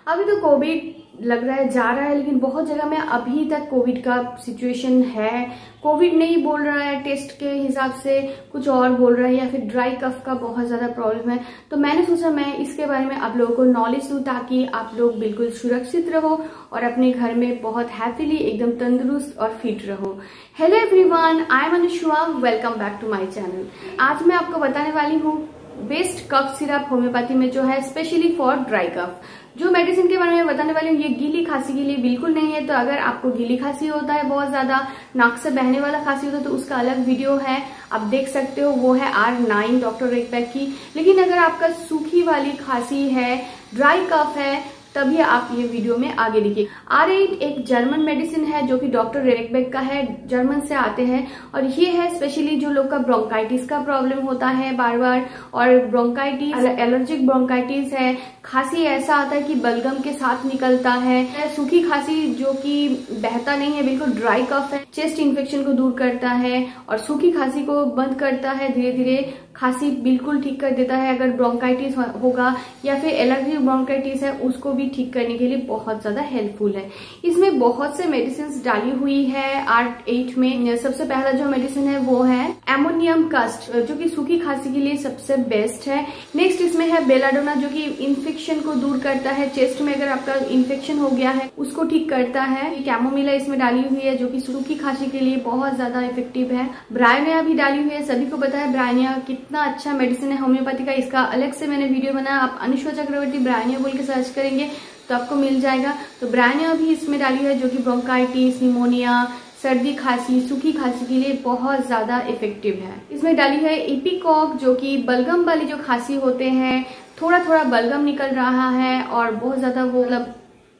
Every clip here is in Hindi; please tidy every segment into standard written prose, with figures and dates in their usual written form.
अभी तो कोविड लग रहा है जा रहा है, लेकिन बहुत जगह में अभी तक कोविड का सिचुएशन है। कोविड नहीं बोल रहा है, टेस्ट के हिसाब से कुछ और बोल रहा है, या फिर ड्राई कफ का बहुत ज्यादा प्रॉब्लम है। तो मैंने सोचा मैं इसके बारे में आप लोगों को नॉलेज दूं, ताकि आप लोग बिल्कुल सुरक्षित रहो और अपने घर में बहुत हैप्पीली एकदम तंदुरुस्त और फिट रहो। Hello everyone, I am Anushka, welcome back to my channel. आज मैं आपको बताने वाली हूँ बेस्ट कफ सिरप होम्योपैथी में जो है स्पेशली फॉर ड्राई कफ। जो मेडिसिन के बारे में बताने वाली हूँ ये गीली खांसी के लिए बिल्कुल नहीं है। तो अगर आपको गीली खांसी होता है, बहुत ज्यादा नाक से बहने वाला खांसी होता है, तो उसका अलग वीडियो है, आप देख सकते हो, वो है R9 डॉक्टर रेकबैक की। लेकिन अगर आपका सूखी वाली खांसी है, ड्राई कफ है, तभी आप ये वीडियो में आगे देखिए। R8 एक जर्मन मेडिसिन है जो कि डॉक्टर रेकबैक का है, जर्मन से आते हैं। और ये है स्पेशली जो लोग का ब्रोंकाइटिस का प्रॉब्लम होता है बार बार, और ब्रोंकाइटिस, एलर्जिक ब्रोंकाइटिस है, खांसी ऐसा आता है कि बलगम के साथ निकलता है, सूखी खांसी जो कि बहता नहीं है, बिल्कुल ड्राई कफ है, चेस्ट इन्फेक्शन को दूर करता है और सूखी खांसी को बंद करता है, धीरे धीरे खांसी बिल्कुल ठीक कर देता है। अगर ब्रोंकाइटिस होगा या फिर एलर्जिक ब्रोंकाइटिस है, उसको भी ठीक करने के लिए बहुत ज्यादा हेल्पफुल है। इसमें बहुत से मेडिसिन डाली हुई है R8 में। सबसे पहला जो मेडिसिन है वो है एमोनियम कस्ट, जो कि सूखी खांसी के लिए सबसे बेस्ट है। नेक्स्ट इसमें है बेलाडोना, जो कि इन्फेक्शन को दूर करता है, चेस्ट में अगर आपका इन्फेक्शन हो गया है उसको ठीक करता है। कैमोमिला इसमें डाली हुई है जो कि सूखी खांसी के लिए बहुत ज्यादा इफेक्टिव है। ब्रायनिया भी डाली हुई है, सभी को पता है ब्रायनिया कितना अच्छा मेडिसिन है होम्योपैथी का। इसका अलग से मैंने वीडियो बनाया, आप अनुष्का चक्रवर्ती ब्रायनिया बोल के सर्च करेंगे तो आपको मिल जाएगा। तो ब्रायनिया भी इसमें डाली है जो कि ब्रोंकाइटिस, निमोनिया, सर्दी खांसी, सूखी खांसी के लिए बहुत ज्यादा इफेक्टिव है। इसमें डाली है इपिकॉक, जो कि बलगम वाली जो खांसी होते हैं, थोड़ा थोड़ा बलगम निकल रहा है और बहुत ज्यादा वो मतलब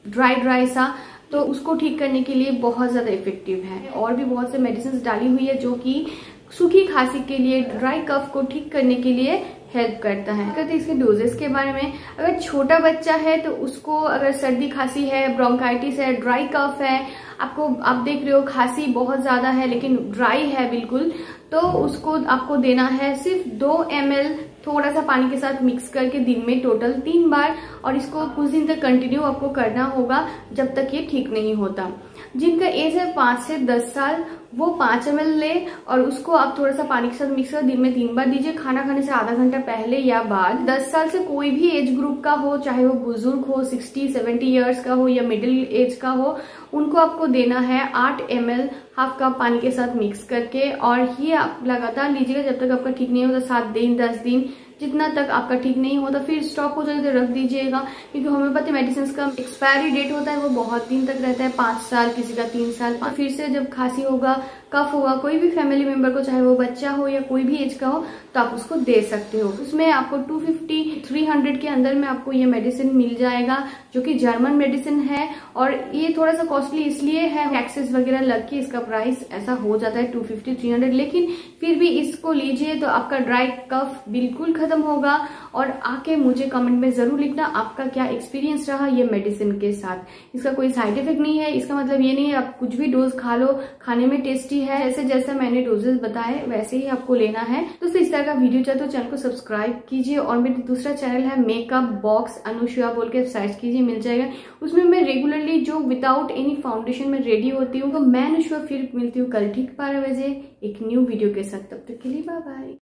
ड्राई सा, तो उसको ठीक करने के लिए बहुत ज्यादा इफेक्टिव है। और भी बहुत से मेडिसिन डाली हुई है जो कि सूखी खांसी के लिए, ड्राई कफ को ठीक करने के लिए हेल्प करता है। कहते इसके डोजेस के बारे में, अगर छोटा बच्चा है तो उसको, अगर सर्दी खांसी है, ब्रोंकाइटिस है, ड्राई कफ है, आप देख रहे हो खांसी बहुत ज्यादा है लेकिन ड्राई है बिल्कुल, तो उसको आपको देना है सिर्फ 2 ml थोड़ा सा पानी के साथ मिक्स करके दिन में टोटल 3 बार। और इसको कुछ दिन तक कंटिन्यू आपको करना होगा जब तक ये ठीक नहीं होता। जिनका एज है 5 से 10 साल वो 5 ml ले और उसको आप थोड़ा सा पानी के साथ मिक्स कर दिन में 3 बार दीजिए, खाना खाने से आधा घंटा पहले या बाद। 10 साल से कोई भी एज ग्रुप का हो, चाहे वो बुजुर्ग हो, 60-70 ईयर्स का हो या मिडिल एज का हो, उनको आपको देना है 8 ml हाफ कप पानी के साथ मिक्स करके। और ये आप लगातार लीजिएगा जब तक आपका ठीक नहीं होता, 7 दिन 10 दिन, जितना तक आपका ठीक नहीं होता। फिर स्टॉप हो जाए तो रख दीजिएगा, क्योंकि होम्योपैथी मेडिसिन का एक्सपायरी डेट होता है वो बहुत दिन तक रहता है, 5 साल, किसी का 3 साल। फिर से जब खांसी होगा, कफ होगा, कोई भी फैमिली मेंबर को, चाहे वो बच्चा हो या कोई भी एज का हो, तो आप उसको दे सकते हो। उसमें आपको 250-300 के अंदर में आपको ये मेडिसिन मिल जाएगा, जो कि जर्मन मेडिसिन है। और ये थोड़ा सा कॉस्टली इसलिए है, टैक्सेस वगैरह लग के इसका प्राइस ऐसा हो जाता है 250-300, लेकिन फिर भी इसको लीजिए तो आपका ड्राई कफ बिल्कुल खत्म होगा। और आके मुझे कमेंट में जरूर लिखना आपका क्या एक्सपीरियंस रहा ये मेडिसिन के साथ। इसका कोई साइड इफेक्ट नहीं है, इसका मतलब ये नहीं है आप कुछ भी डोज खा लो, खाने में टेस्टी है, जैसे जैसे मैंने डोजेस बताए वैसे ही आपको लेना है। दोस्तों इस तरह का वीडियो चाहे तो चैनल को सब्सक्राइब कीजिए, और मेरा दूसरा चैनल है मेकअप बॉक्स अनुष्का बोल के सर्च कीजिए, मिल जाएगा। उसमें मैं रेगुलरली जो विदाउट एनी फाउंडेशन में रेडी होती हूँ। तो मैं अनुष्का फिर मिलती हूँ कल ठीक 12 बजे एक न्यू वीडियो के साथ। तब तक के लिए बाय बाय।